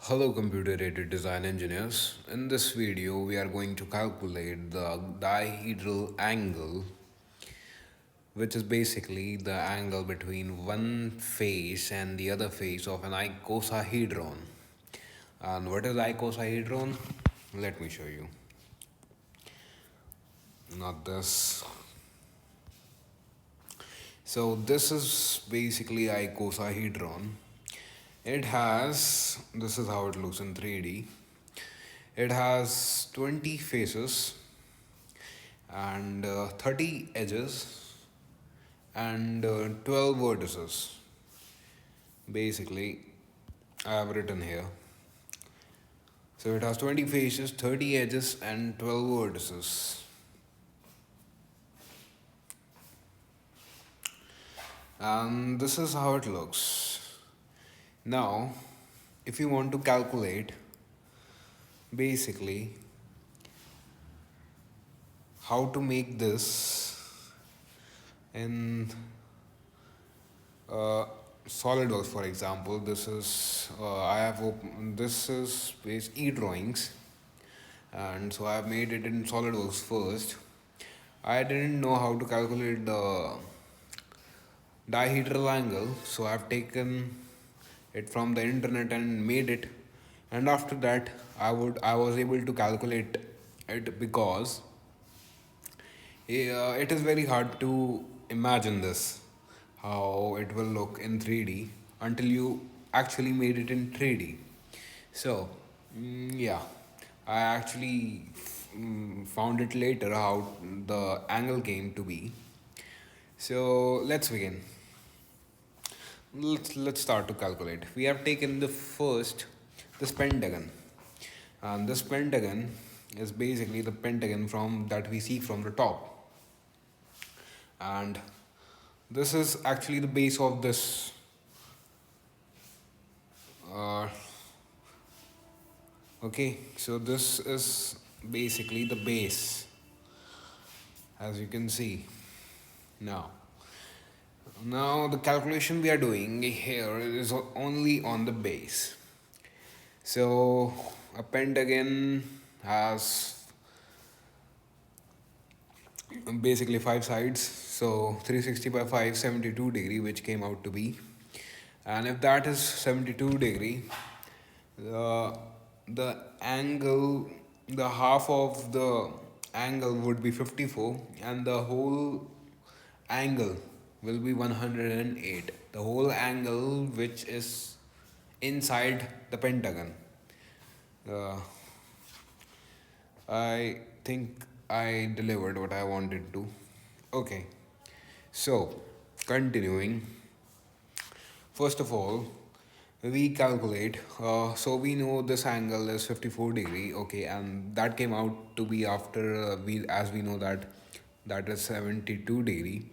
Hello computer aided design engineers. In this video we are going to calculate the dihedral angle, which is basically the angle between one face and the other face of an icosahedron. And what is icosahedron? Let me show you. Not this. So this is basically icosahedron. This is how it looks in 3D. It has 20 faces and 30 edges and 12 vertices. Basically, I have written here. So it has 20 faces, 30 edges, and 12 vertices. And this is how it looks. Now, if you want to calculate basically how to make this in SolidWorks, for example, this is I have opened this is base e-drawings, and so I have made it in SolidWorks first. I didn't know how to calculate the dihedral angle, so I've taken it from the internet and made it, and after that I was able to calculate it because it is very hard to imagine this how it will look in 3D until you actually made it in 3D. So yeah, I actually found it later how the angle came to be. So let's begin. Let's start to calculate. We have taken this pentagon, and this pentagon is basically the pentagon from that we see from the top, and this is actually the base of this uh, okay, so this is basically the base, as you can see. Now the calculation we are doing here is only on the base. So a pentagon has basically 5 sides, so 360 by 5, 72 degree, which came out to be. And if that is 72 degree, the angle, the half of the angle would be 54, and the whole angle will be 108. The whole angle which is inside the pentagon. Uh, I think I delivered what I wanted to. Okay, so continuing. First of all, we calculate. So we know this angle is 54 degree. Okay, and that came out to be after as we know that is 72 degree.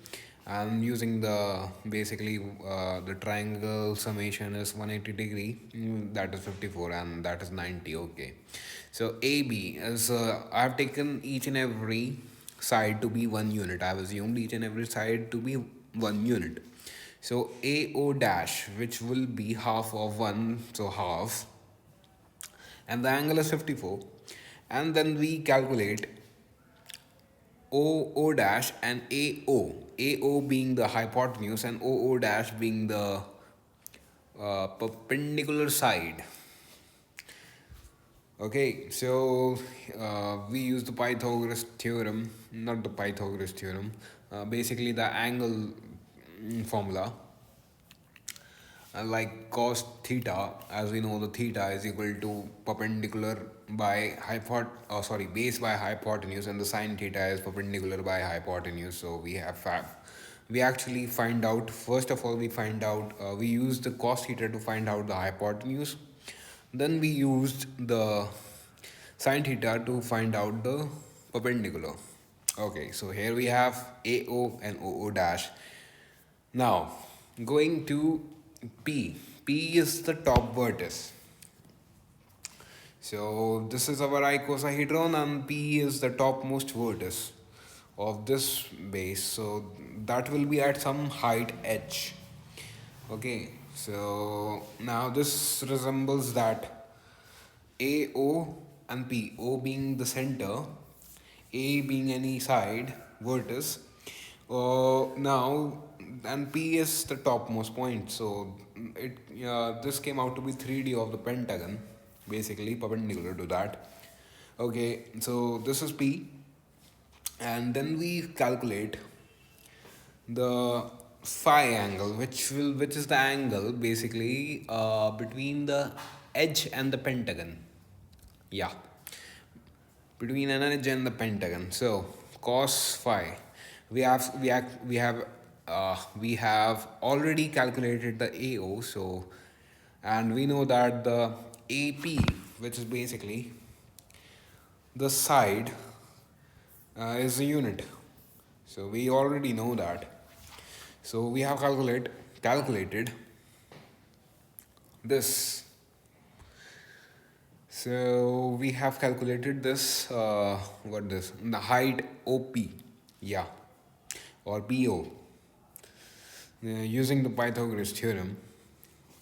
And using the basically the triangle summation is 180 degree, that is 54, and that is 90. Okay, so AB is I have taken each and every side to be 1 unit. I have assumed each and every side to be 1 unit. So AO dash, which will be half of 1, so half, and the angle is 54. And then we calculate OO dash and AO. AO being the hypotenuse and OO dash being the perpendicular side. Okay, so we use the Pythagoras theorem, not the Pythagoras theorem, basically the angle formula. Like cos theta, as we know, the theta is equal to perpendicular by base by hypotenuse, and the sine theta is perpendicular by hypotenuse. So we actually find out, first of all we find out, we use the cos theta to find out the hypotenuse, then we used the sine theta to find out the perpendicular. Okay, so here we have AO and OO dash. Now going to P. P is the top vertex. So this is our icosahedron, and P is the topmost vertex of this base. So that will be at some height h. Okay, so now this resembles that A, O and P. O being the center, A being any side vertex. Now, and P is the topmost point. So it this came out to be 3D of the pentagon, basically perpendicular to that. Okay, so this is P, and then we calculate the phi angle, which is the angle basically between the edge and the pentagon. Yeah, between an edge and the pentagon. So cos phi, we have already calculated the AO. So, and we know that the AP, which is basically the side, is a unit. So we already know that. So we have calculated this. So we have calculated this, the height OP, yeah, or PO, using the Pythagoras theorem,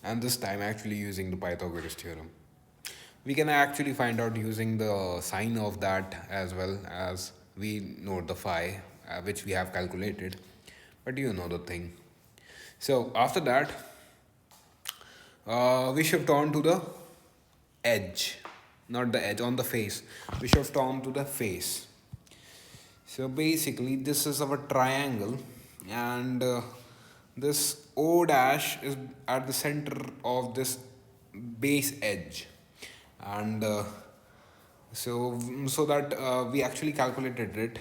and this time actually using the Pythagoras theorem. We can actually find out using the sign of that as well, as we know the phi, which we have calculated, but you know the thing. So after that, we shift on to the edge, not the edge, on the face. We shift on to the face. So basically, this is our triangle, and this O dash is at the center of this base edge, and so that we actually calculated it.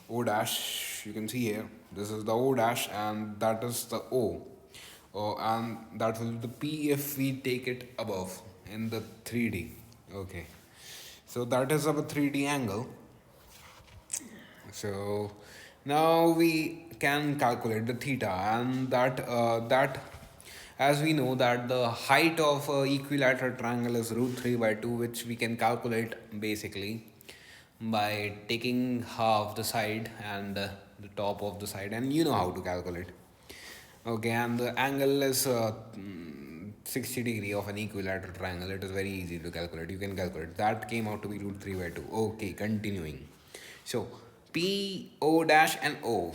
O dash, you can see here, this is the O dash, and that is the O. And that will be the P if we take it above in the 3D. Okay, so that is our 3D angle. So now we can calculate the theta, and that as we know that the height of a equilateral triangle is √3/2, which we can calculate basically by taking half the side and the top of the side, and you know how to calculate. Okay, and the angle is 60 degree of an equilateral triangle. It is very easy to calculate. You can calculate. That came out to be √3/2. Okay, continuing. So P, O dash and O.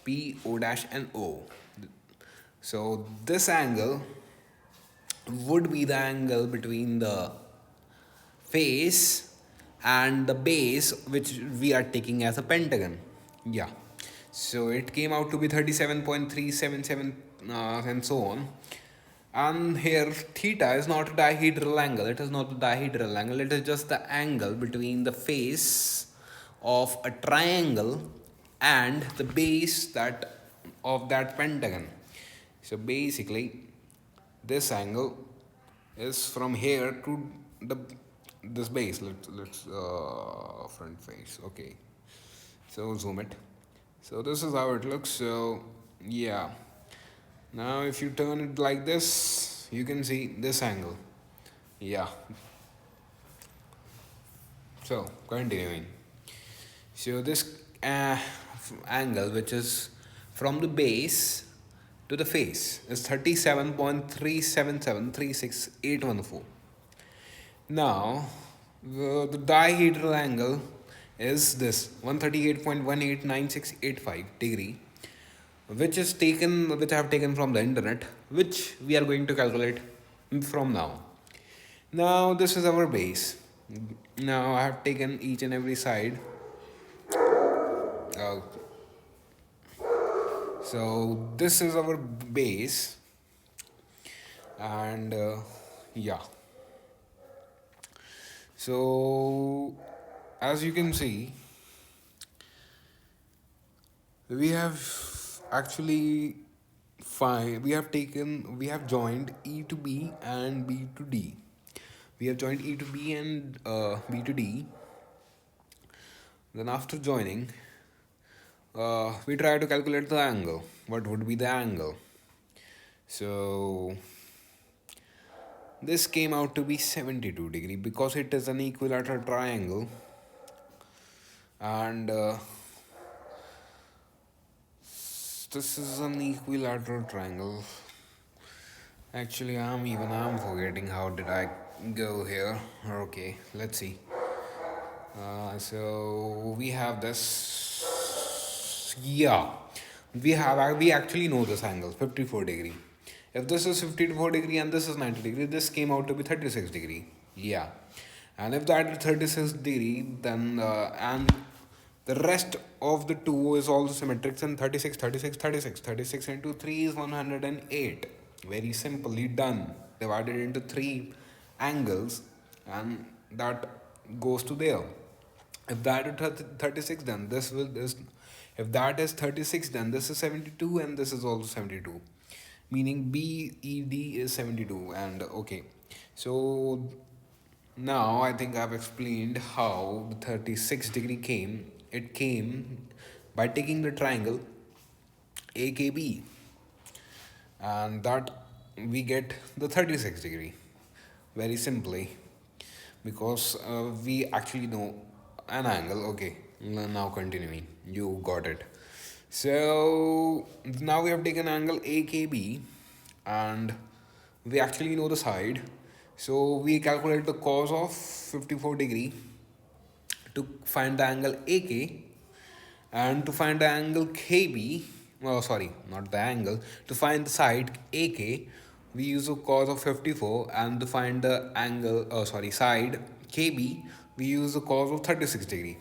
P, O dash and O. So this angle would be the angle between the face and the base, which we are taking as a pentagon. Yeah. So it came out to be 37.377 and so on. And here theta is not a dihedral angle. It is not a dihedral angle. It is just the angle between the face of a triangle and the base that of that pentagon. So basically, this angle is from here to the this base. Let's front face. Okay. So zoom it. So this is how it looks. So yeah. Now if you turn it like this, you can see this angle. Yeah. So continuing. So this angle, which is from the base to the face, is 37.37736,814. Now the dihedral angle is this 138.189685 degree, which I have taken from the internet, which we are going to calculate from now. Now this is our base. Now I have taken each and every side. So this is our base, and yeah. So as you can see, we have actually we have joined E to B and B to D. We have joined E to B and B to D. Then after joining, we try to calculate the angle. What would be the angle? So this came out to be 72 degree because it is an equilateral triangle, and this is an equilateral triangle. Actually, I'm forgetting how did I go here. Okay, let's see. So we have this. Yeah, we actually know this angle 54 degree. If this is 54 degree and this is 90 degree, this came out to be 36 degree. Yeah, and if that is 36 degree, then and the rest of the two is also symmetric and 36, 36, 36. 36 into 3 is 108. Very simply done. Divided into three angles, and that goes to there. If that is 36, then this will this. If that is 36, then this is 72, and this is also 72. Meaning BED is 72. And okay, so now I think I've explained how the 36 degree came. It came by taking the triangle AKB, and that we get the 36 degree very simply, because we actually know an angle. Okay, now continuing, you got it. So now we have taken angle AKB, and we actually know the side, so we calculate the cos of 54 degree to find the angle AK, and to find the angle KB, oh sorry, not the angle, to find the side AK, we use a cos of 54, and to find the angle, oh sorry, side KB, we use a cos of 36 degree.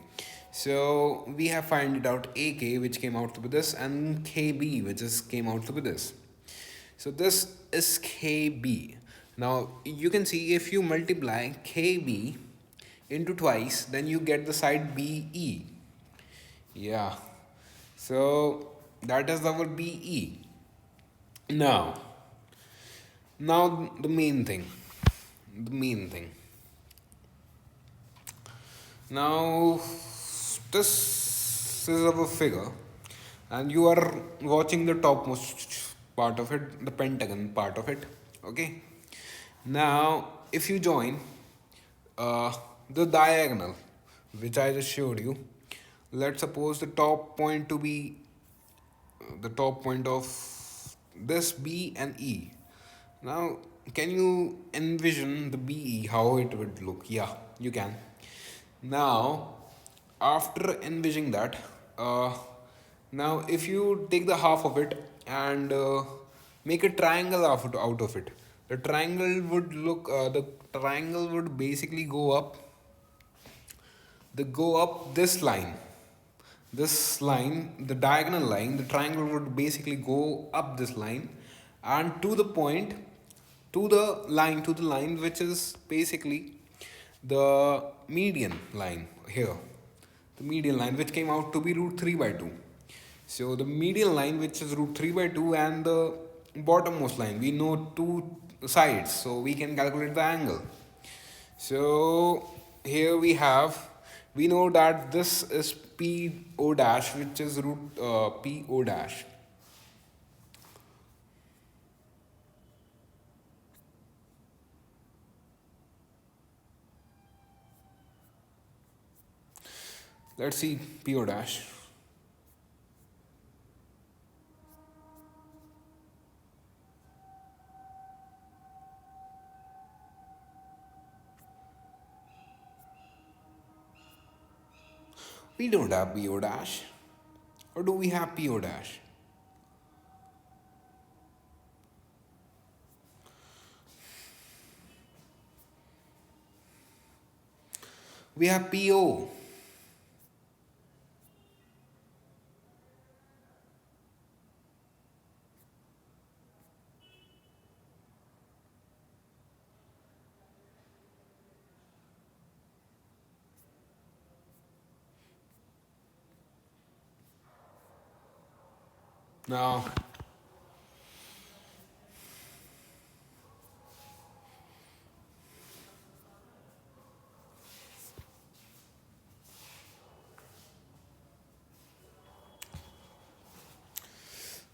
So we have find it out AK, which came out to be this, and KB, which is came out to be this. So this is KB. Now you can see if you multiply KB into twice, then you get the side BE. Yeah. So that is our BE. Now, now the main thing. The main thing. Now this is our figure, and you are watching the topmost part of it, the pentagon part of it. Okay. Now, if you join the diagonal, which I just showed you, let's suppose the top point to be the top point of this B and E. Now, can you envision the BE how it would look? Yeah, you can. Now, after envisioning that, now if you take the half of it and make a triangle out of it, the triangle would look. The triangle would basically go up. The go up this line, the diagonal line, the triangle would basically go up this line and to the point, to the line which is basically the median line here, the median line which came out to be root 3 by 2. So the median line which is root 3 by 2, and the bottommost line, we know two sides, so we can calculate the angle. So here we know that this is P O dash, which is root P O dash. Let's see P O dash. We don't have P O dash, or do we have P O dash? We have PO. Now,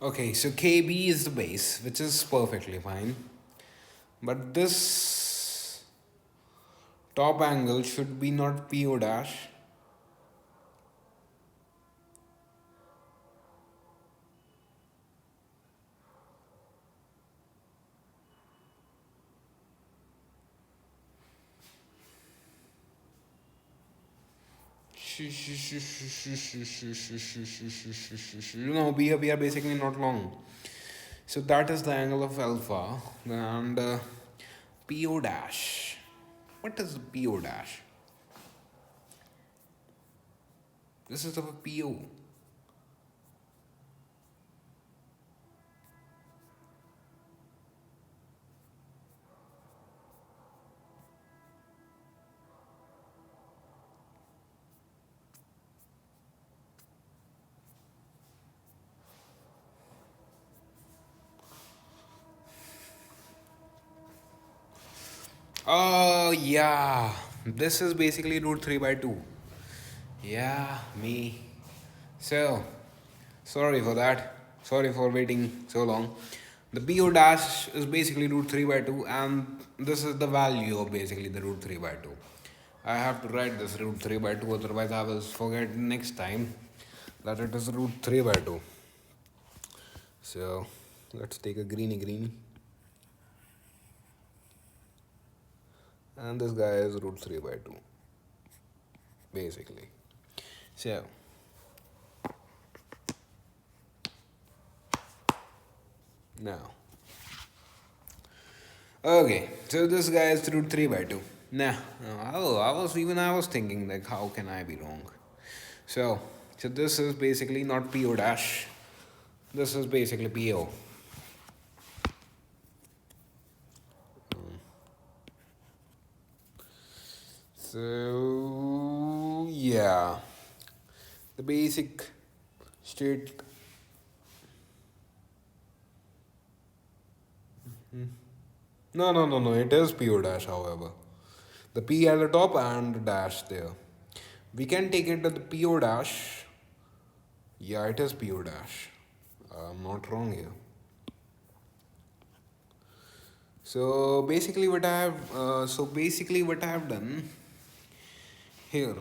okay, so KB is the base, which is perfectly fine. But this top angle should be not PO dash. No, we are basically not long. So that is the angle of alpha and PO dash. What is the PO dash? This is of a PO. Oh yeah, this is basically root 3 by 2. Yeah, me. So, sorry for that. Sorry for waiting so long. The PO dash is basically root 3 by 2 and this is the value of basically the root 3 by 2. I have to write this root 3 by 2, otherwise I will forget next time that it is root 3 by 2. So, let's take a greeny. And this guy is root 3 by 2 basically. So now okay, so this guy is root 3 by 2. Now I was thinking like how can I be wrong. So this is basically not PO dash, this is basically PO. So yeah, the basic state. No. It is PO dash, however. The P at the top and the dash there. We can take it to the PO dash. Yeah, it is PO dash. I'm not wrong here. So basically, what I have done here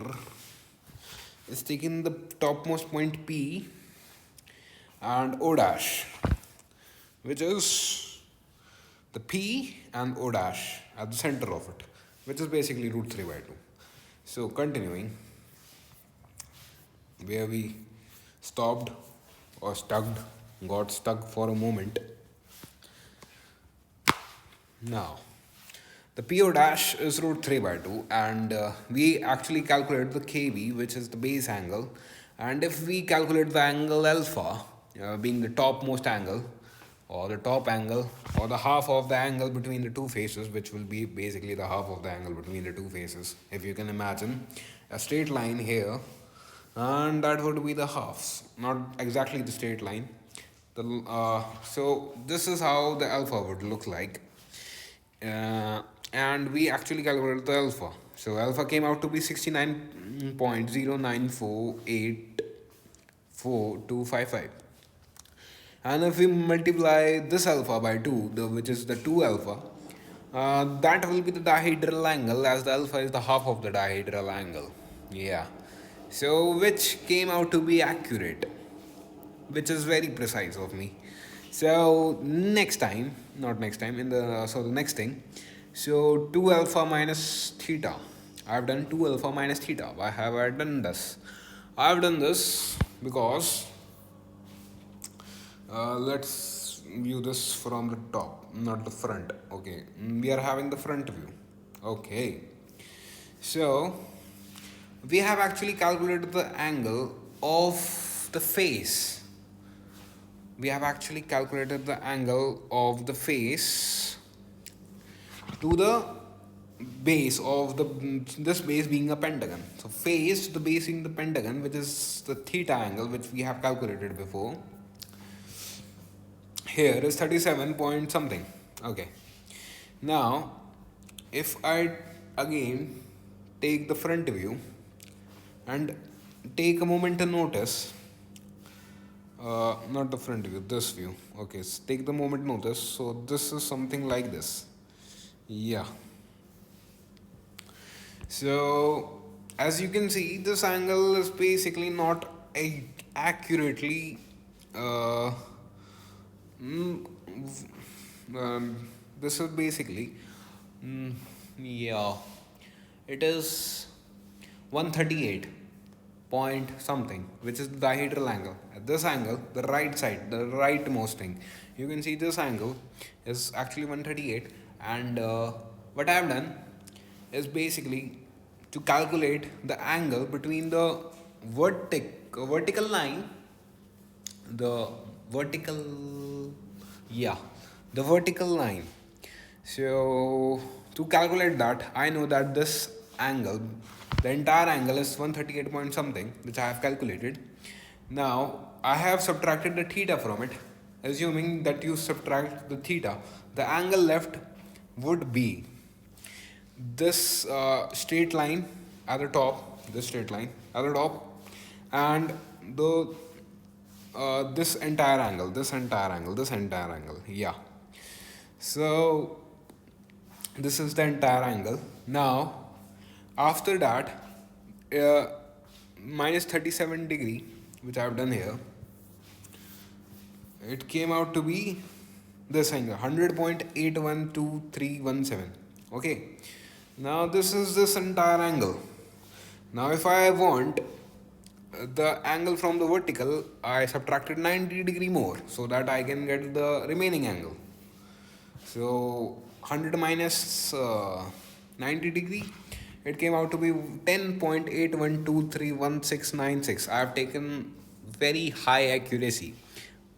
is taken the topmost point P and O dash, which is the P and O dash at the center of it, which is basically root 3 by 2. So continuing where we stopped or got stuck for a moment. Now, the PO dash is root 3 by 2 and we actually calculate the KB, which is the base angle, and if we calculate the angle alpha being the topmost angle or the top angle or the half of the angle between the two faces, which will be basically the half of the angle between the two faces, if you can imagine a straight line here, and that would be the halves, not exactly the straight line. So this is how the alpha would look like. And we actually calculated the alpha. So alpha came out to be 69.094842255. And if we multiply this alpha by 2, which is the 2 alpha, that will be the dihedral angle, as the alpha is the half of the dihedral angle. Yeah. So which came out to be accurate, which is very precise of me. So next time, not next time, the next thing. So 2 alpha minus theta. I've done 2 alpha minus theta. Why have I done this? I've done this because let's view this from the top, not the front. Okay, we are having the front view. Okay, so we have actually calculated the angle of the face. We have actually calculated the angle of the face to the base of this base being a pentagon. So face, the base being the pentagon, which is the theta angle, which we have calculated before. Here is 37 point something. Okay. Now, if I again take the front view and take a moment to notice, not the front view, this view. Okay, so take the moment notice. So this is something like this. Yeah. So as you can see, this angle is basically not accurately this is basically yeah, it is 138. point something, which is the dihedral angle. At this angle, the right side, the rightmost thing, you can see this angle is actually 138. And what I have done is basically to calculate the angle between the vertical line, the vertical, yeah, the vertical line. So to calculate that, I know that this angle, the entire angle is 138 point something, which I have calculated. Now I have subtracted the theta from it. Assuming that you subtract the theta, the angle left would be this straight line at the top, this straight line at the top, and the this entire angle, this entire angle, this entire angle. Yeah. So this is the entire angle. Now after that, minus 37 degree, which I have done here, it came out to be this angle, 100.812317. Okay. Now this is this entire angle. Now if I want the angle from the vertical, I subtracted 90 degree more so that I can get the remaining angle. So 100 minus 90 degree, it came out to be 10.81231696. I have taken very high accuracy,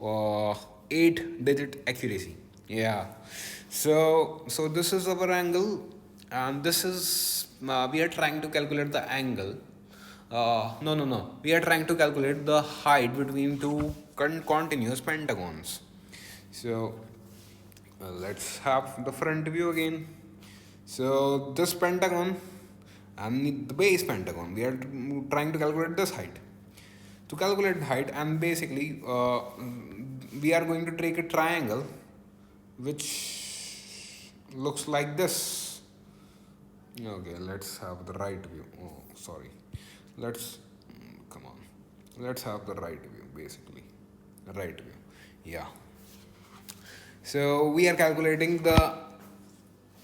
8-digit accuracy. Yeah. So this is our angle, and this is we are trying to calculate the angle. No. We are trying to calculate the height between two continuous pentagons. So let's have the front view again. So this pentagon and the base pentagon, we are trying to calculate this height. To calculate the height, and basically we are going to take a triangle which looks like this. Okay, let's have the right view. Oh, sorry. Let's have the right view, basically. Right view. Yeah. So we are calculating the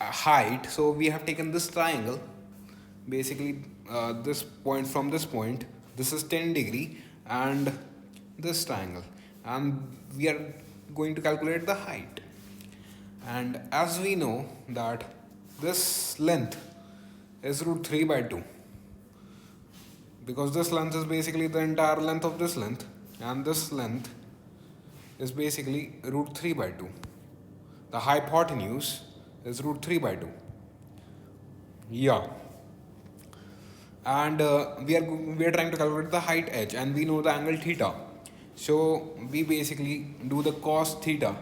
height. So we have taken this triangle, basically this point from this point. This is 10 degree, and this triangle, and we are going to calculate the height. And as we know that this length is root 3 by 2, because this length is basically the entire length of this length, and this length is basically root 3 by 2. The hypotenuse is root 3 by 2. Yeah. And we are trying to calculate the height h, and we know the angle theta. So we basically do the cos theta.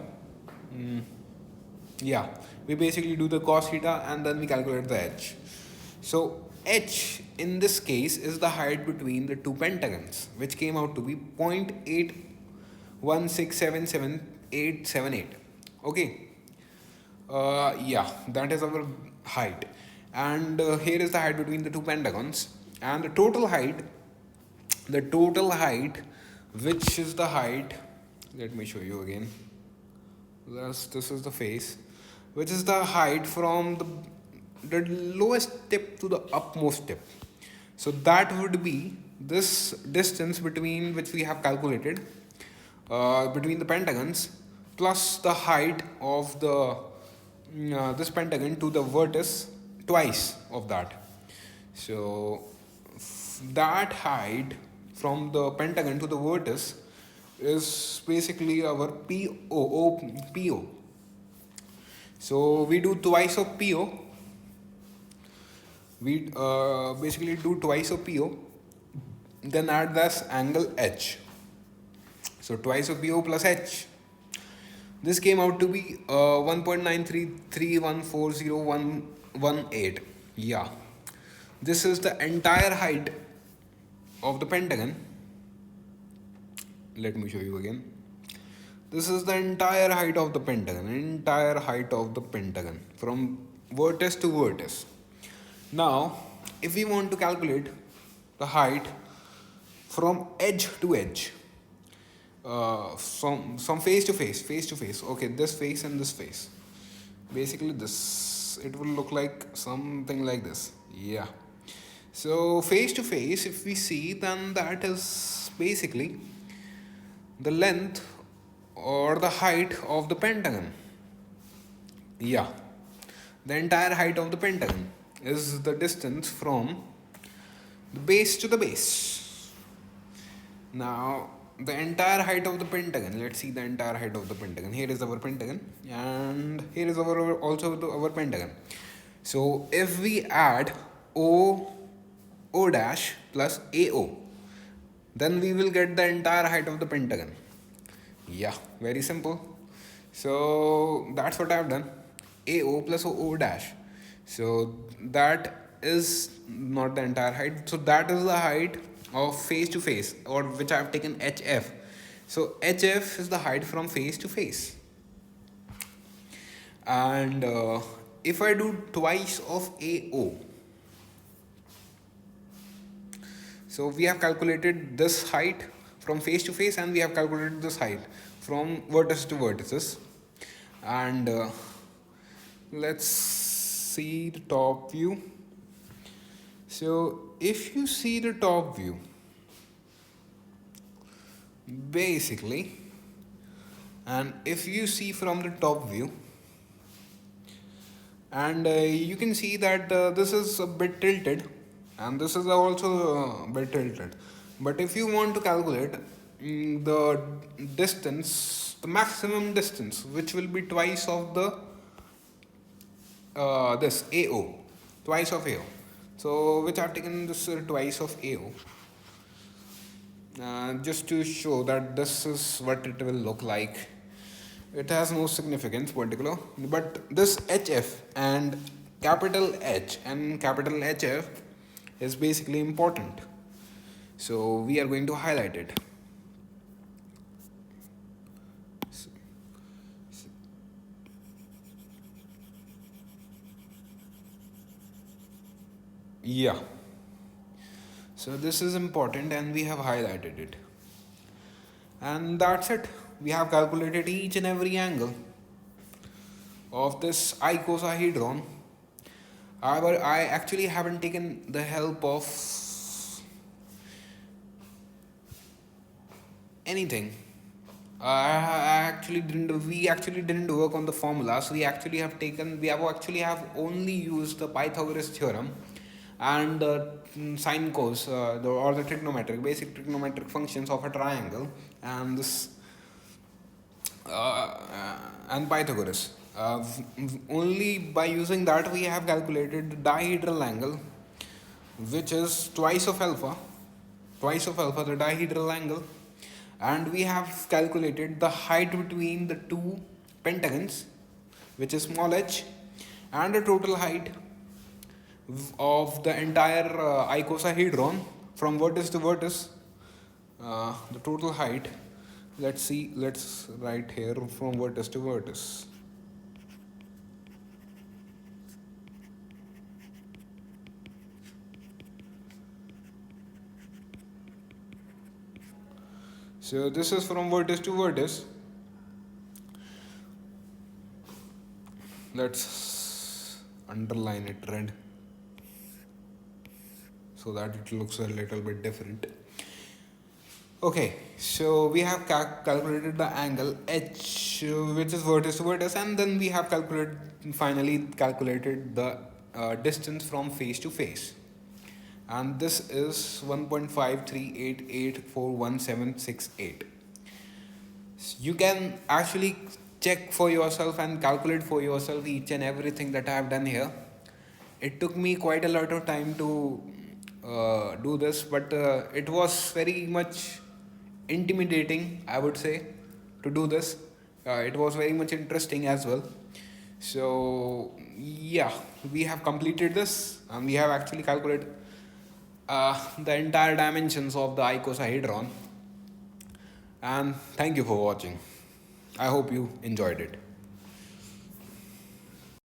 Yeah, we basically do the cos theta, and then we calculate the h. So h in this case is the height between the two pentagons, which came out to be 0.81677878. Okay. Yeah, that is our height. And here is the height between the two pentagons, and the total height, which is the height, let me show you again. This is the face, which is the height from the lowest tip to the upmost tip. So that would be this distance between which we have calculated between the pentagons, plus the height of the this pentagon to the vertex, twice of that. So that height from the pentagon to the vertex is basically our PO. So we do twice of PO. We basically do twice of PO, then add this angle H. So twice of PO plus H. This came out to be 1.933140118. Yeah. This is the entire height of the pentagon. Let me show you again. This is the entire height of the pentagon. From vertex to vertex. Now, if we want to calculate the height from edge to edge, from face to face. Okay, this face and this face. Basically, this, it will look like something like this. Yeah. So face to face, if we see, then that is basically the length or the height of the pentagon. Yeah, the entire height of the pentagon is the distance from the base to the base. Now, the entire height of the pentagon, let's see the entire height of the pentagon. Here is our pentagon, and here is our pentagon. So if we add O dash plus AO, then we will get the entire height of the pentagon. Yeah, very simple. So that's what I've done. AO plus O dash. So that is not the entire height. So that is the height of face to face, or which I've taken HF. So HF is the height from face to face. And if I do twice of AO, so we have calculated this height from face to face, and we have calculated this height from vertex to vertices. And let's see the top view. So if you see the top view, basically, and if you see from the top view, and you can see that this is a bit tilted, and this is also a bit tilted. But if you want to calculate the distance, the maximum distance, which will be twice of the this AO, twice of AO. So which I've taken this twice of AO, just to show that this is what it will look like. It has no significance particular, but this HF and capital H and capital HF is basically important. So we are going to highlight it. Yeah. So this is important, and we have highlighted it. And that's it. We have calculated each and every angle of this icosahedron. However, I actually haven't taken the help of anything. We actually didn't work on the formulas. We actually have only used the Pythagoras theorem and the sine cos, or the basic trigonometric functions of a triangle, and this and Pythagoras. Only by using that we have calculated the dihedral angle, which is twice of alpha, the dihedral angle, and we have calculated the height between the two pentagons, which is small h, and the total height of the entire icosahedron from vertex to vertex. The total height, let's write here from vertex to vertex. So this is from vertex to vertex. Let's underline it red so that it looks a little bit different. Okay, so we have calculated the angle H, which is vertex to vertex, and then we have finally calculated the distance from face to face. And this is 1.538841768. You can actually check for yourself and calculate for yourself each and everything that I have done here. It took me quite a lot of time to do this, but it was very much intimidating, I would say, to do this. It was very much interesting as well. So yeah, we have completed this, and we have actually calculated the entire dimensions of the icosahedron. And thank you for watching. I hope you enjoyed it.